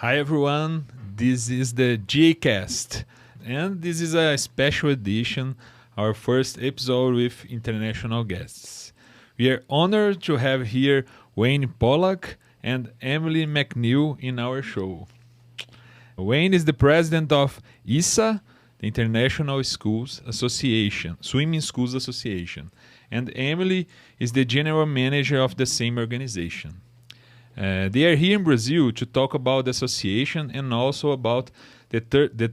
Hi everyone, this is the GAcast, and this is a special edition, our first episode with international guests. We are honored to have here Wayne Pollock and Emily McNeill in our show. Wayne is the president of ISSA, the International Swimming Schools Association, and Emily is the general manager of the same organization. They are here in Brazil to talk about the association and also about the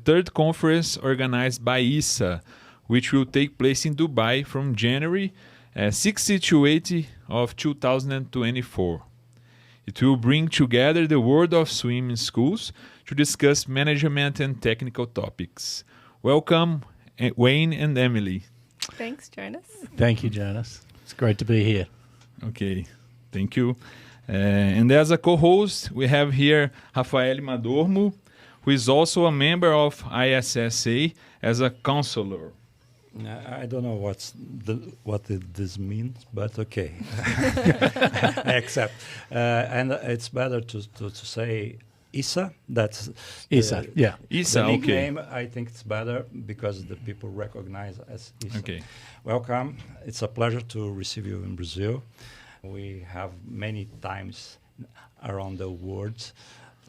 third conference organized by ISSA, which will take place in Dubai from January 60 to 80 of 2024. It will bring together the world of swimming schools to discuss management and technical topics. Welcome, Wayne and Emily. Thanks, Jonas. Thank you, Jonas. It's great to be here. Okay, thank you. And as a co-host, we have here Rafael Madormo, who is also a member of ISSA as a counselor. I don't know what this means, but okay. I accept. And it's better to say ISSA. That's ISSA, yeah. ISSA, the nickname, okay. I think it's better because the people recognize as ISSA. Okay. Welcome. It's a pleasure to receive you in Brazil. We have many times around the world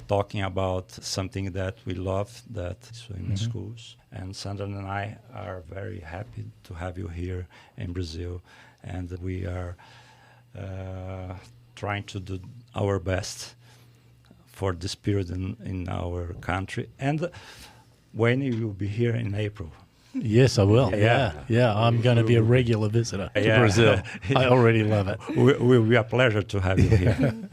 talking about something that we love, that swimming schools. And Sandra and I are very happy to have you here in Brazil. And we are trying to do our best for this period in our country. And when you will be here in April. Yes, I will. Yeah. I'm going to be a regular visitor to Brazil. I already love it. It will be a pleasure to have you here.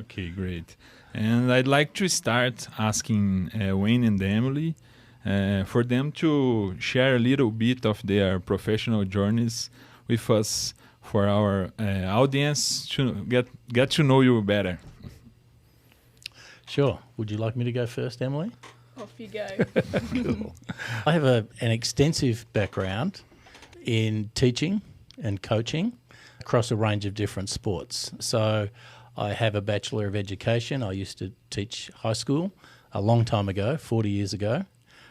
Okay, great. And I'd like to start asking Wayne and Emily for them to share a little bit of their professional journeys with us for our audience to get to know you better. Sure. Would you like me to go first, Emily? Off you go. Cool. I have an extensive background in teaching and coaching across a range of different sports. So I have a Bachelor of Education. I used to teach high school a long time ago, 40 years ago.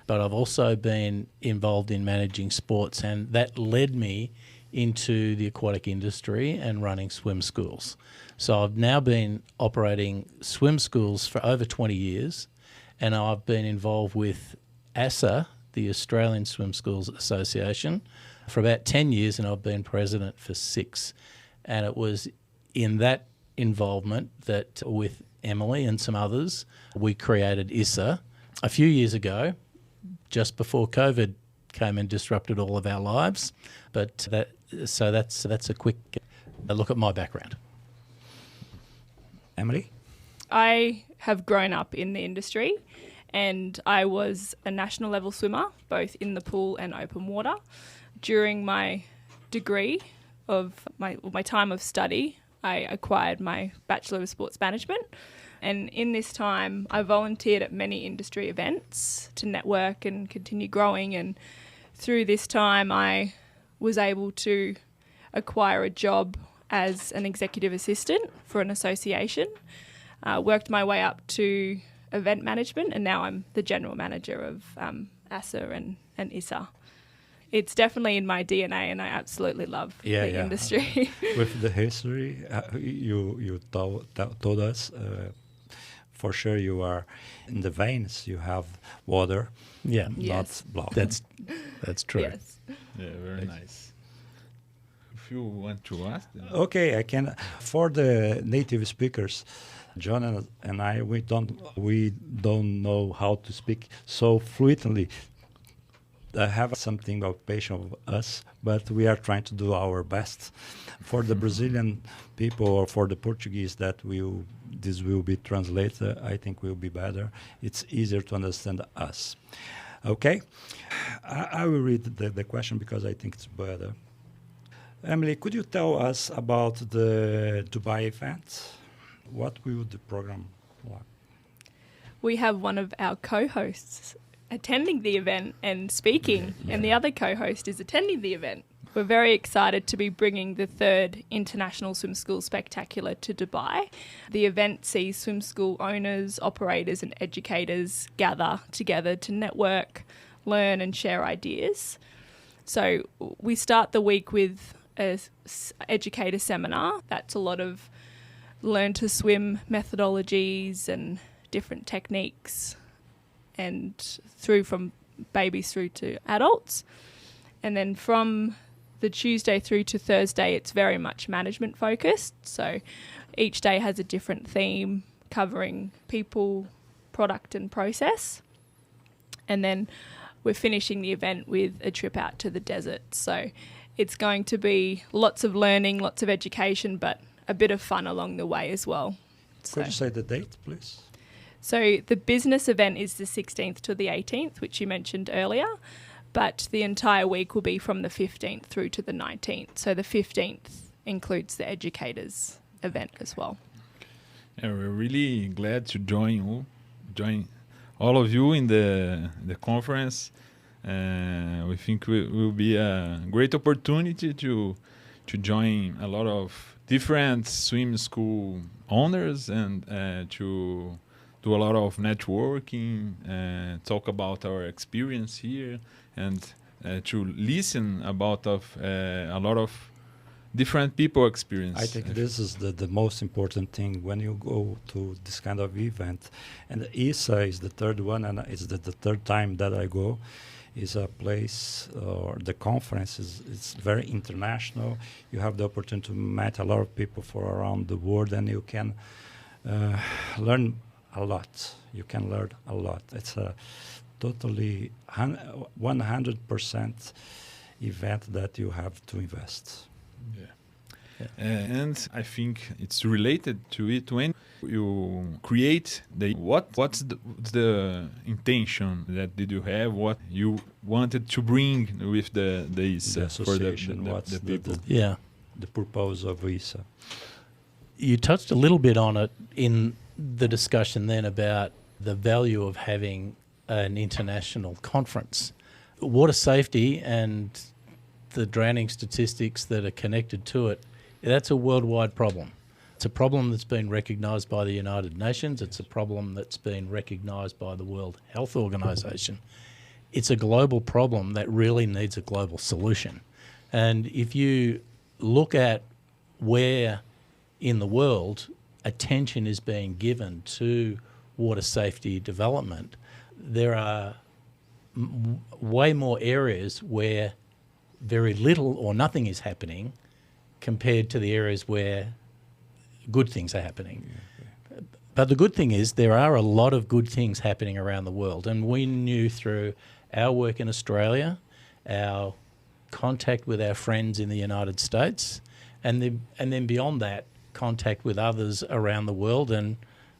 But I've also been involved in managing sports, and that led me into the aquatic industry and running swim schools. So I've now been operating swim schools for over 20 years. And I've been involved with ASSA, the Australian Swim Schools Association, for about 10 years, and I've been president for 6. And it was in that involvement that with Emily and some others, we created ISSA a few years ago, just before COVID came and disrupted all of our lives. But that's a quick look at my background. Emily? I have grown up in the industry, and I was a national level swimmer, both in the pool and open water. During my degree of my time of study, I acquired my Bachelor of Sports Management. And in this time, I volunteered at many industry events to network and continue growing. And through this time, I was able to acquire a job as an executive assistant for an association. Worked my way up to event management, and now I'm the general manager of ASSA and ISSA. It's definitely in my DNA, and I absolutely love the industry. With the history you told us, for sure you are in the veins. You have water, Yeah, Yes. not blood. that's true. Yes. Yeah, very nice. If you want to ask them. Okay, I can. For the native speakers, John and I, we don't know how to speak so fluently. I have something of patience of us, but we are trying to do our best. For the Brazilian people or for the Portuguese this will be translated, I think will be better. It's easier to understand us. Okay? I will read the question because I think it's better. Emily, could you tell us about the Dubai event? What will the program like? We have one of our co-hosts attending the event and speaking, and the other co-host is attending the event. We're very excited to be bringing the third International Swim School Spectacular to Dubai. The event sees swim school owners, operators and educators gather together to network, learn and share ideas. So we start the week with an educator seminar. That's a lot of learn to swim methodologies and different techniques, and through from babies through to adults. And then from the Tuesday through to Thursday, it's very much management focused. So each day has a different theme covering people, product and process. And then we're finishing the event with a trip out to the desert. So it's going to be lots of learning, lots of education, but a bit of fun along the way as well. Could you say the date, please? So the business event is the 16th to the 18th, which you mentioned earlier, but the entire week will be from the 15th through to the 19th. So the 15th includes the educators event as well. Yeah, we're really glad to join all of you in the conference. We think it will be a great opportunity to join a lot of different swim school owners and to do a lot of networking, talk about our experience here, and to listen about a lot of different people experience. I think this is the most important thing when you go to this kind of event. And ISSA is the third one, and it's the third time that I go. Is a place, or the conference it's very international. You have the opportunity to meet a lot of people from around the world, and you can learn a lot. You can learn a lot. It's a totally 100% event that you have to invest. And I think it's related to it when you create what's the intention that did you have, what you wanted to bring with the ISSA association, for the people. The purpose of ISSA. You touched a little bit on it in the discussion then about the value of having an international conference. Water safety and the drowning statistics that are connected to it, that's a worldwide problem. It's a problem that's been recognised by the United Nations. It's a problem that's been recognised by the World Health Organization. It's a global problem that really needs a global solution. And if you look at where in the world attention is being given to water safety development, there are way more areas where very little or nothing is happening compared to the areas where good things are happening. Yeah. But the good thing is there are a lot of good things happening around the world, and we knew through our work in Australia, our contact with our friends in the United States, and then beyond that, contact with others around the world, and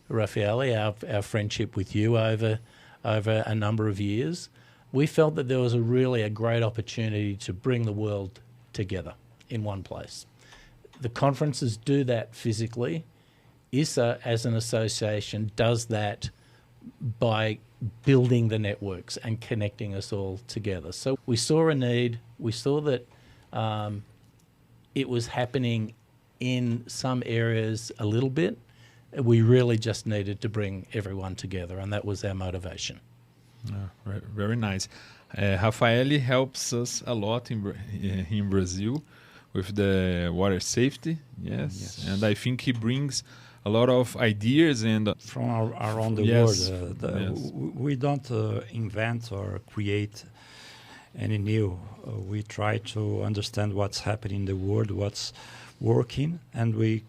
Raffaele, our friendship with you over a number of years, we felt that there was a great opportunity to bring the world together in one place. The conferences do that physically. ISSA, as an association, does that by building the networks and connecting us all together. So we saw a need. We saw that it was happening in some areas a little bit. We really just needed to bring everyone together, and that was our motivation. Very nice. Raffaele helps us a lot in Brazil with the water safety, yes. And I think he brings a lot of ideas and from around the world. We don't invent or create any new. We try to understand what's happening in the world, what's working, and we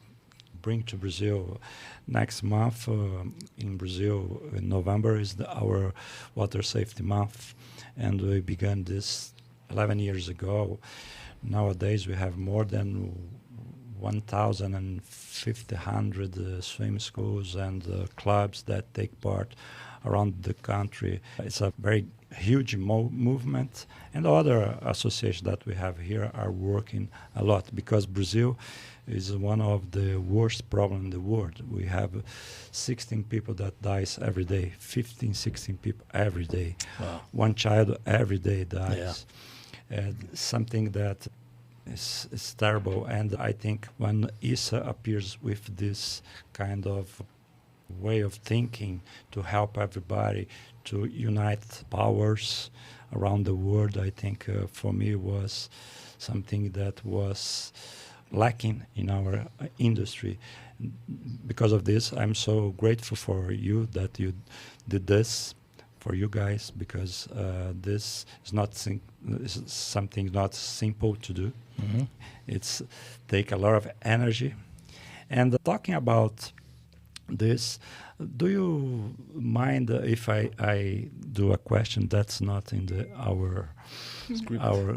bring to Brazil. Next month in Brazil, in November, is our water safety month, and we began this 11 years ago. Nowadays, we have more than 1,500 swim schools and clubs that take part around the country. It's a very huge movement, and other associations that we have here are working a lot, because Brazil is one of the worst problems in the world. We have 16 people that dies every day, 15, 16 people every day. Wow. One child every day dies. And something that is terrible. And I think when ISSA appears with this kind of way of thinking to help everybody, to unite powers around the world, I think for me was something that was lacking in our industry. Because of this, I'm so grateful for you that you did this, for you guys, because this is not is something not simple to do. Mm-hmm. It's take a lot of energy. And talking about this, do you mind if I do a question that's not in our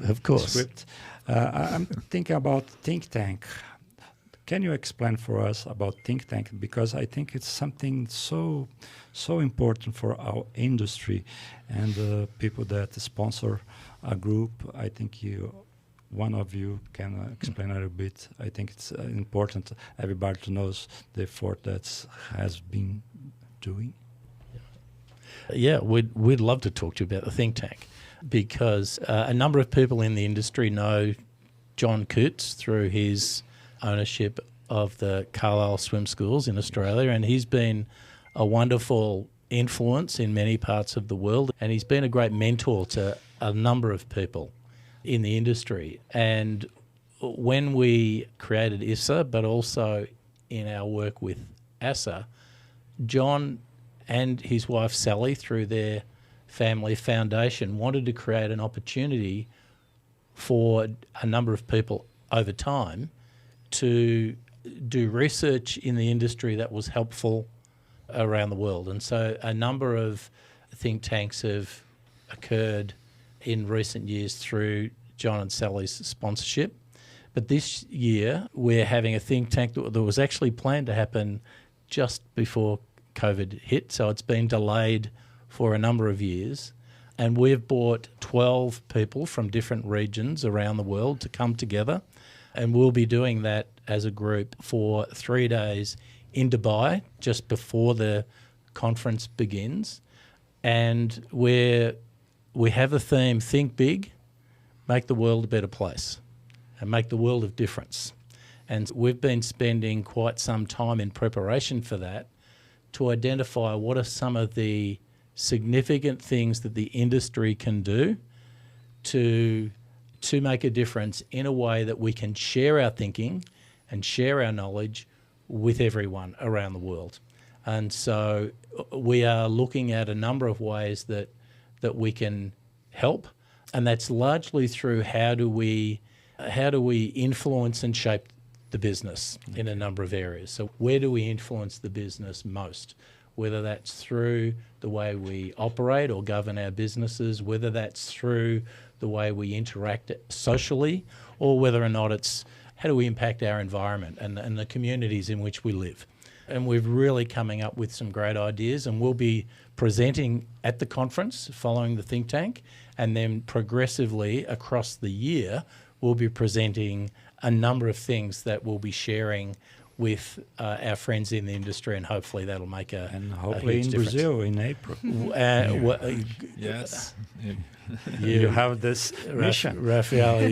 Of course. script? I'm thinking about think tank. Can you explain for us about think tank? Because I think it's something so important for our industry and people that sponsor a group. I think one of you can explain a little bit. I think it's important everybody to knows the effort that has been doing. Yeah, we'd love to talk to you about the think tank, because a number of people in the industry know John Coots through his ownership of the Carlisle Swim Schools in Australia, and he's been a wonderful influence in many parts of the world, and he's been a great mentor to a number of people in the industry. And when we created ISSA, but also in our work with ASSA, John and his wife Sally, through their family foundation, wanted to create an opportunity for a number of people over time to do research in the industry that was helpful around the world. And so a number of think tanks have occurred in recent years through John and Sally's sponsorship. But this year we're having a think tank that was actually planned to happen just before COVID hit, so it's been delayed for a number of years. And we've brought 12 people from different regions around the world to come together, and we'll be doing that as a group for 3 days in Dubai just before the conference begins. And we have a theme: think big, make the world a better place, and make the world of difference. And we've been spending quite some time in preparation for that to identify what are some of the significant things that the industry can do to make a difference in a way that we can share our thinking and share our knowledge with everyone around the world. And so we are looking at a number of ways that we can help, and that's largely through how do we influence and shape the business in a number of areas. So where do we influence the business most? Whether that's through the way we operate or govern our businesses, whether that's through the way we interact socially, or whether or not it's how do we impact our environment and the communities in which we live. And we're really coming up with some great ideas, and we'll be presenting at the conference following the think tank, and then progressively across the year we'll be presenting a number of things that we'll be sharing with our friends in the industry, and hopefully that'll make a hopefully huge in difference. Brazil in April. Yes. You have this mission. Raffaele,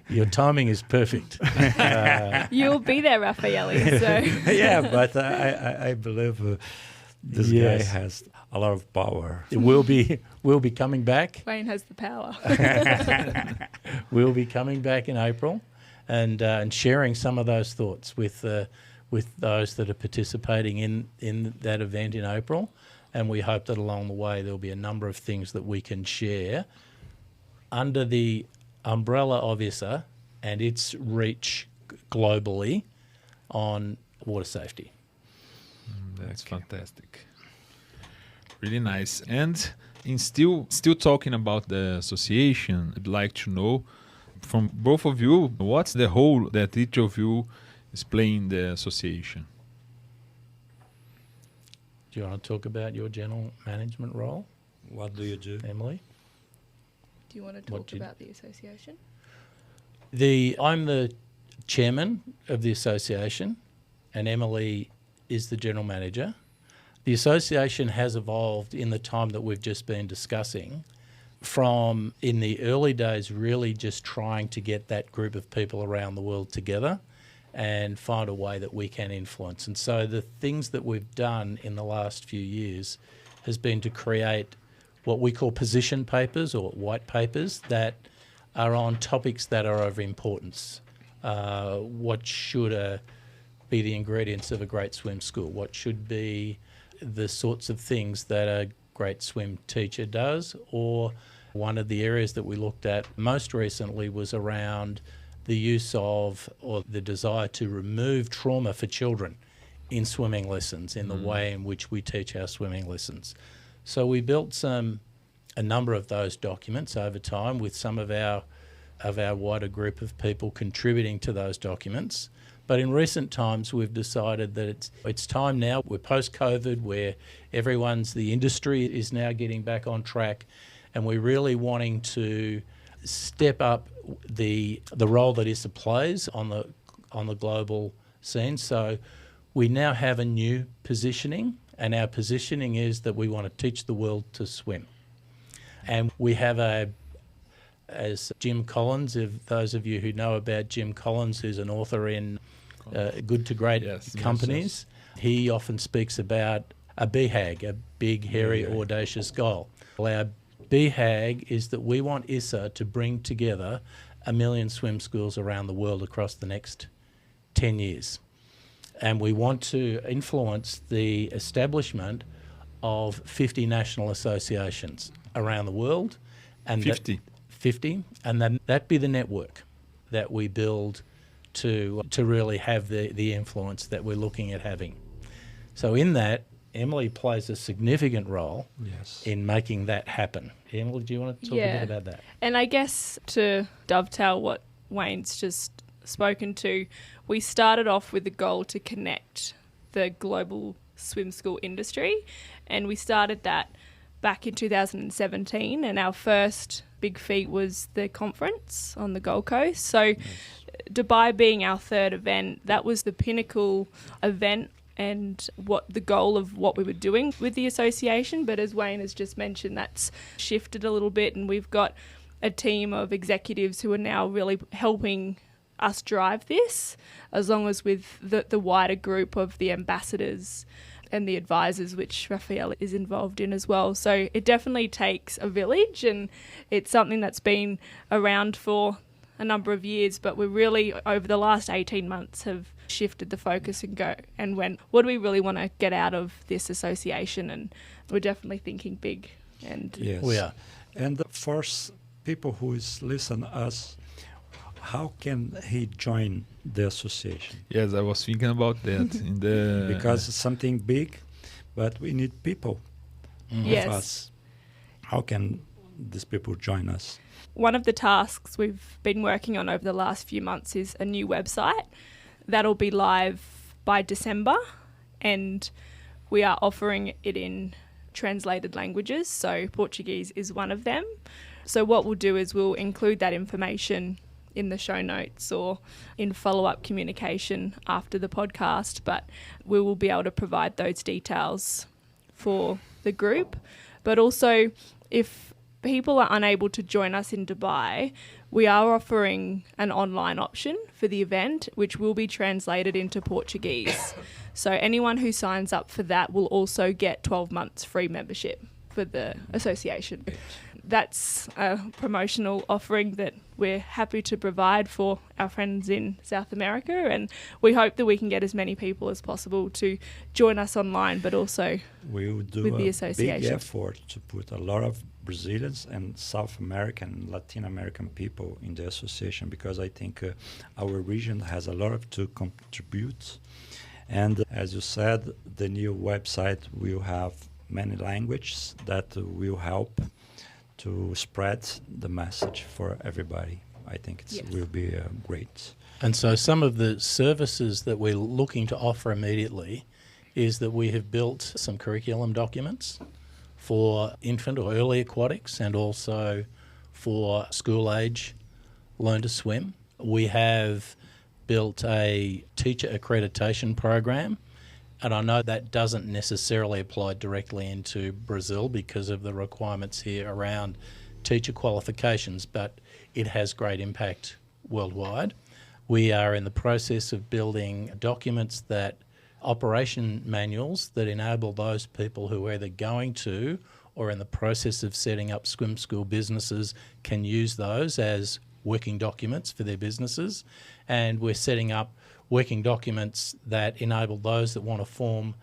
your timing is perfect. You'll be there, Raffaele. So Yeah, but I believe this guy has a lot of power. We'll be coming back. Wayne has the power. We'll be coming back in April, and sharing some of those thoughts with those that are participating in that event in April. And we hope that along the way there'll be a number of things that we can share under the umbrella of ISSA and its reach globally on water safety. That's fantastic. Really nice. And in still talking about the association, I'd like to know from both of you, what's the role that each of you is playing in the association? Do you want to talk about your general management role, What do you do? Emily? Do you want to talk about the association? I'm the chairman of the association, and Emily is the general manager. The association has evolved in the time that we've just been discussing from in the early days really just trying to get that group of people around the world together and find a way that we can influence. And so the things that we've done in the last few years has been to create what we call position papers or white papers that are on topics that are of importance. What should be the ingredients of a great swim school? What should be the sorts of things that a great swim teacher does? Or one of the areas that we looked at most recently was around the use of or the desire to remove trauma for children in swimming lessons, in the way in which we teach our swimming lessons. So we built a number of those documents over time with some of our wider group of people contributing to those documents. But in recent times, we've decided that it's time now. We're post-COVID, where the industry is now getting back on track, and we're really wanting to step up the role that ISSA plays on the global scene. So we now have a new positioning, and our positioning is that we want to teach the world to swim. And we have as Jim Collins, if those of you who know about Jim Collins, who's an author in Good to Great Companies, he often speaks about a BHAG, a big, hairy, audacious goal. Well, our BHAG is that we want ISSA to bring together 1 million swim schools around the world across the next 10 years. And we want to influence the establishment of 50 national associations around the world. And 50. 50, and then that be the network that we build to really have the influence that we're looking at having. So in that, Emily plays a significant role in making that happen. Emily, do you want to talk a bit about that? And I guess to dovetail what Wayne's just spoken to, we started off with the goal to connect the global swim school industry, and we started that back in 2017, and our first big feat was the conference on the Gold Coast. So Dubai being our third event, that was the pinnacle event and what the goal of what we were doing with the association. But as Wayne has just mentioned, that's shifted a little bit, and we've got a team of executives who are now really helping us drive this, as long as with the wider group of the ambassadors and the advisors, which Raphael is involved in as well. So it definitely takes a village, and it's something that's been around for a number of years, but we really, over the last 18 months, have shifted the focus and went, what do we really want to get out of this association? And we're definitely thinking big. And yes, we are. And for people who is listen us, how can he join the association? Yes, I was thinking about that. Because it's something big, but we need people with us. How can these people join us? One of the tasks we've been working on over the last few months is a new website that'll be live by December, and we are offering it in translated languages, so Portuguese is one of them. So what we'll do is we'll include that information in the show notes or in follow-up communication after the podcast, but we will be able to provide those details for the group. But also, if people are unable to join us in Dubai, we are offering an online option for the event, which will be translated into Portuguese. So anyone who signs up for that will also get 12 months free membership for the association. That's a promotional offering that we're happy to provide for our friends in South America, and we hope that we can get as many people as possible to join us online, but also we'll do with the association. Big effort to put a lot of Brazilians and South American and Latin American people in the association, because I think our region has a lot to contribute. And as you said, the new website will have many languages that will help to spread the message for everybody. I think it will be great. And so some of the services that we're looking to offer immediately is that we have built some curriculum documents for infant or early aquatics and also for school age learn to swim. We have built a teacher accreditation program, and I know that doesn't necessarily apply directly into Brazil because of the requirements here around teacher qualifications, but it has great impact worldwide. We are in the process of building documents operation manuals that enable those people who are either going to or in the process of setting up swim school businesses can use those as working documents for their businesses. And we're setting up working documents that enable those that want to form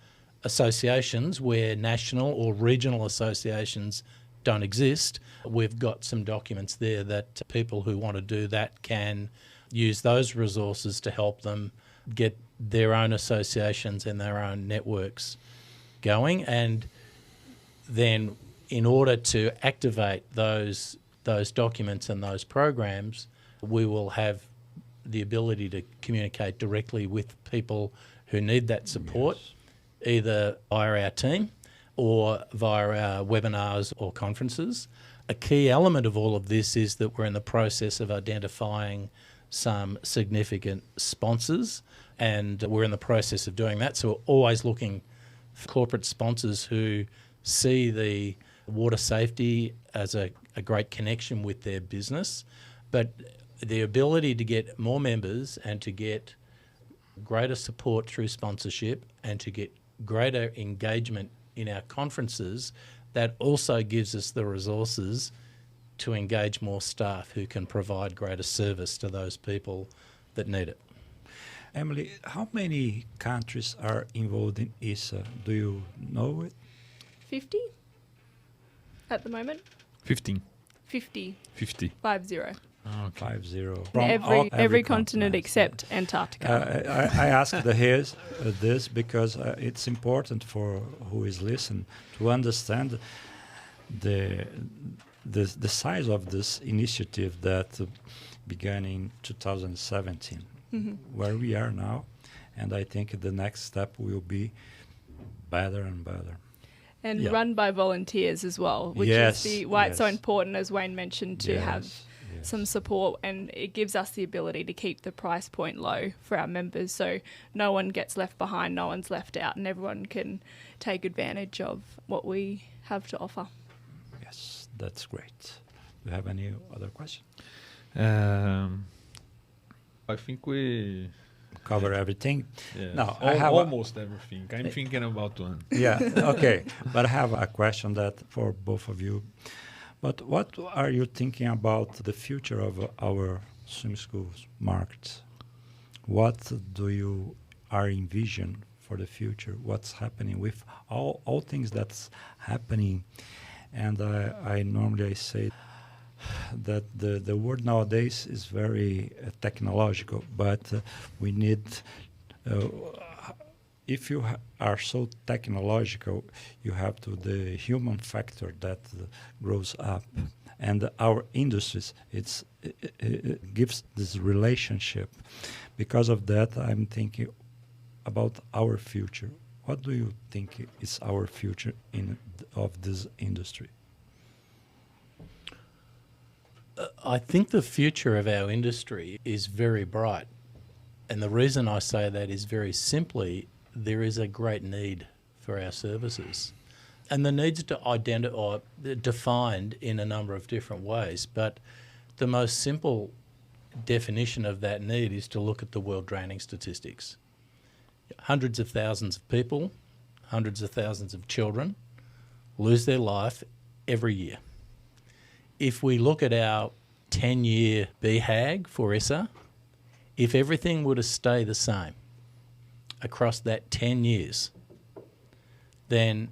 associations where national or regional associations don't exist. We've got some documents there that people who want to do that can use those resources to help them get their own associations and their own networks going. And then in order to activate those documents and those programs, we will have the ability to communicate directly with people who need that support, either via our team or via our webinars or conferences. A key element of all of this is that we're in the process of identifying some significant sponsors, and we're in the process of doing that. So we're always looking for corporate sponsors who see the water safety as a great connection with their business, but the ability to get more members and to get greater support through sponsorship and to get greater engagement in our conferences, that also gives us the resources to engage more staff who can provide greater service to those people that need it. Emily, how many countries are involved in ISSA? Do you know it? 50 at the moment. 15. 50. 50. 50. Okay. 50. In every continent except Antarctica. I asked this because it's important for who is listening to understand the size of this initiative that began in 2017, where we are now, and I think the next step will be better and better. And run by volunteers as well, which is why it's so important, as Wayne mentioned, to have some support, and it gives us the ability to keep the price point low for our members, so no one gets left behind, no one's left out, and everyone can take advantage of what we have to offer. Yes, that's great. Do you have any other question? I think we cover everything. Yes. Now, I have almost everything. I'm thinking about one. Yeah, okay. But I have a question that for both of you. But what are you thinking about the future of our swim schools markets? What do you are envision for the future? What's happening with all things that's happening? And I normally say that the world nowadays is very technological, but we need, if you are so technological, you have the human factor that grows up. And our industries, it gives this relationship. Because of that, I'm thinking about our future. What do you think is our future of this industry? I think the future of our industry is very bright. And the reason I say that is very simply, there is a great need for our services. And the needs are defined in a number of different ways. But the most simple definition of that need is to look at the world drowning statistics. Hundreds of thousands of people, hundreds of thousands of children lose their life every year. If we look at our 10-year BHAG for ISSA, if everything were to stay the same across that 10 years, then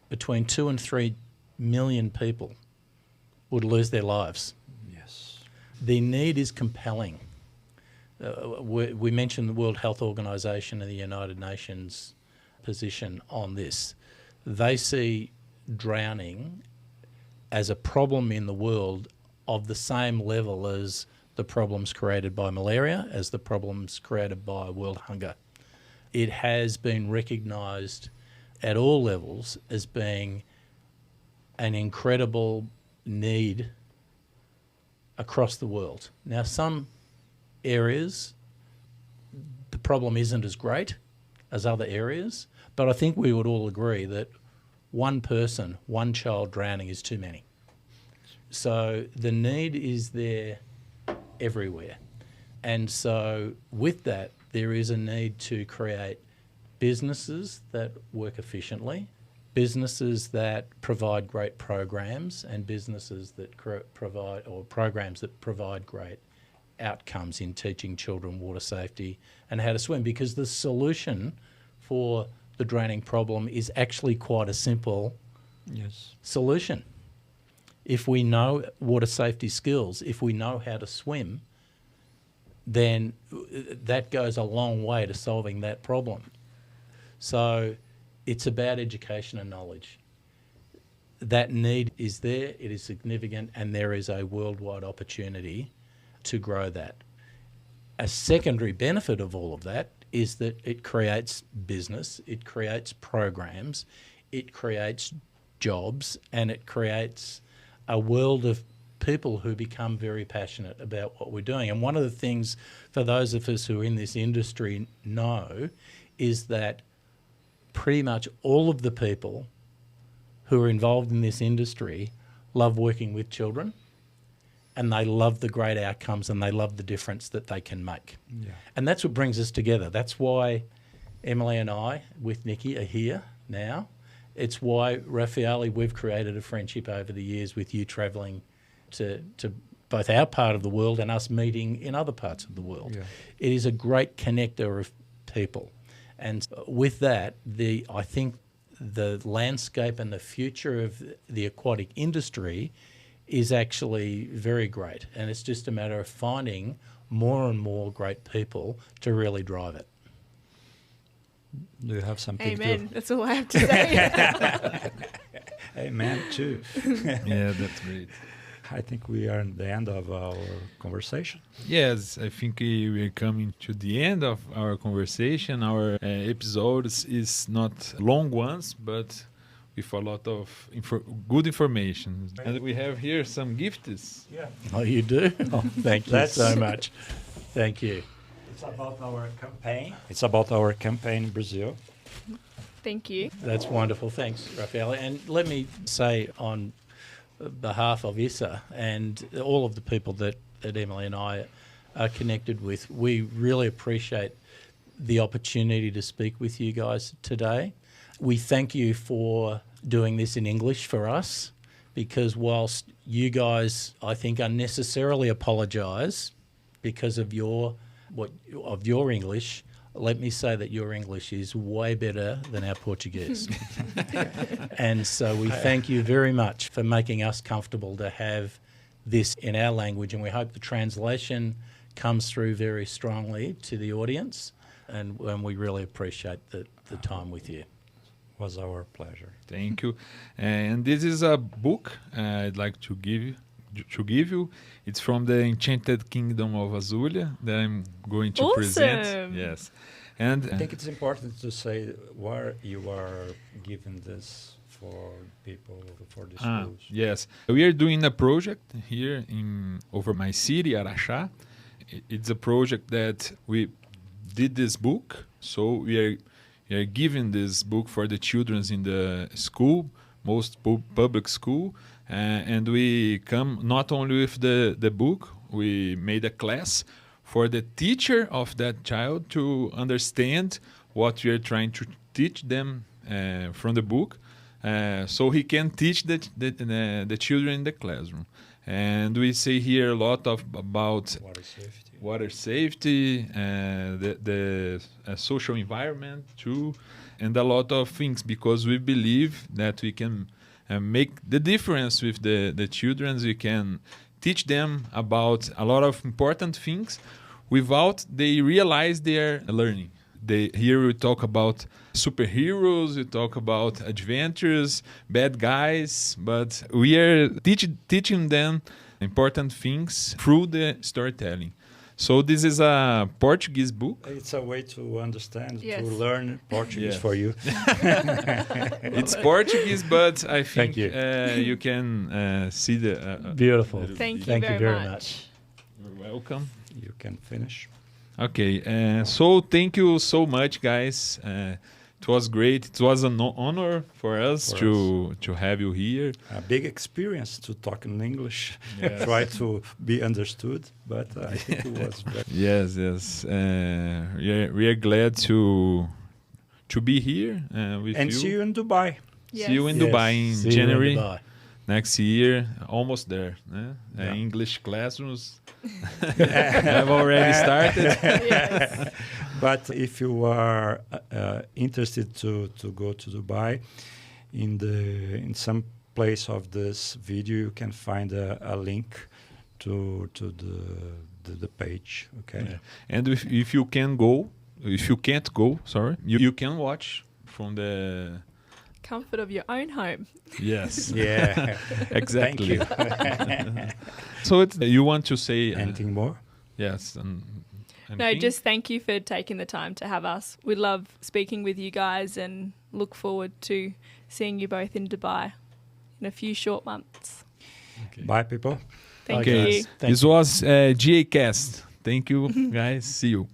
between 2 and 3 million people would lose their lives. Yes. The need is compelling. We mentioned the World Health Organization and the United Nations position on this. They see drowning as a problem in the world of the same level as the problems created by malaria, as the problems created by world hunger. It has been recognised at all levels as being an incredible need across the world. Now, some areas, the problem isn't as great as other areas, but I think we would all agree that one person, one child drowning is too many. So the need is there everywhere. And so with that, there is a need to create businesses that work efficiently, businesses that provide great programs, and businesses that provide, or programs that provide great outcomes in teaching children water safety and how to swim, because the solution for the drowning problem is actually quite a simple solution. If we know water safety skills, if we know how to swim, then that goes a long way to solving that problem. So it's about education and knowledge. That need is there, it is significant, and there is a worldwide opportunity to grow that. A secondary benefit of all of that is that it creates business, it creates programs, it creates jobs, and it creates a world of people who become very passionate about what we're doing. And one of the things for those of us who are in this industry know is that pretty much all of the people who are involved in this industry love working with children, and they love the great outcomes, and they love the difference that they can make. Yeah. And that's what brings us together. That's why Emily and I, with Nikki, are here now. It's why, Raffaele, we've created a friendship over the years with you travelling to both our part of the world and us meeting in other parts of the world. Yeah. It is a great connector of people. And with that, I think the landscape and the future of the aquatic industry is actually very great. And it's just a matter of finding more and more great people to really drive it. Do you have something Amen. That's all I have to say. Amen too. Yeah, that's great. I think we are at the end of our conversation. Yes, I think we're coming to the end of our conversation. Our episodes is not long ones, but with a lot of good information. And we have here some gifts. Yeah. Oh, you do? Oh, thank you so much. Thank you. It's about our campaign. It's about our campaign in Brazil. Thank you. That's wonderful. Thanks, Raffaele. And let me say on behalf of ISSA and all of the people that Emily and I are connected with, we really appreciate the opportunity to speak with you guys today. We thank you for doing this in English for us, because whilst you guys, I think, unnecessarily apologise because of your English, let me say that your English is way better than our Portuguese. And so we thank you very much for making us comfortable to have this in our language, and we hope the translation comes through very strongly to the audience, and we really appreciate the time with you. It was our pleasure. Thank you. And this is a book I'd like to give you. It's from the Enchanted Kingdom of Azulia that I'm going to present. Yes. And I think it's important to say where you are giving this for people, for the schools. Yes. We are doing a project here over my city, Araxá. It's a project that we did this book. So we are giving this book for the children in the school, most public school. And we come not only with the book, we made a class for the teacher of that child to understand what we are trying to teach them from the book, so he can teach the children in the classroom. And we say here a lot about water safety, the social environment too, and a lot of things, because we believe that we can make the difference with the children. We can teach them about a lot of important things without they realize they are learning. Here we talk about superheroes, we talk about adventures, bad guys, but we are teaching them important things through the storytelling. So this is a Portuguese book. It's a way to understand, to learn Portuguese for you. It's Portuguese, but I think you can see the... Beautiful. Thank you very much. You're welcome. You can finish. Okay, so thank you so much, guys. It was great. It was an honor for us to have you here. A big experience to talk in English, Yes. try to be understood, but I think it was very Yes. We are glad to be here with and you. see you in Dubai. See you in Yes, Dubai in see you in January Dubai. next year. Almost there. Yeah. English classrooms have already started. Yes. But if you are interested to go to Dubai, in some place of this video, you can find a link to the page. Okay. Yeah. And if you can't go, sorry, you can watch from the Comfort of your own home. yes. Yeah. Exactly. Thank you. So you want to say Anything more? yes No, anything? just thank you for taking the time to have us. We love speaking with you guys and look forward to seeing you both in Dubai in a few short months. Okay. Bye, people. Thank Okay. you. Thank This was GA Cast. Thank you, guys. See you.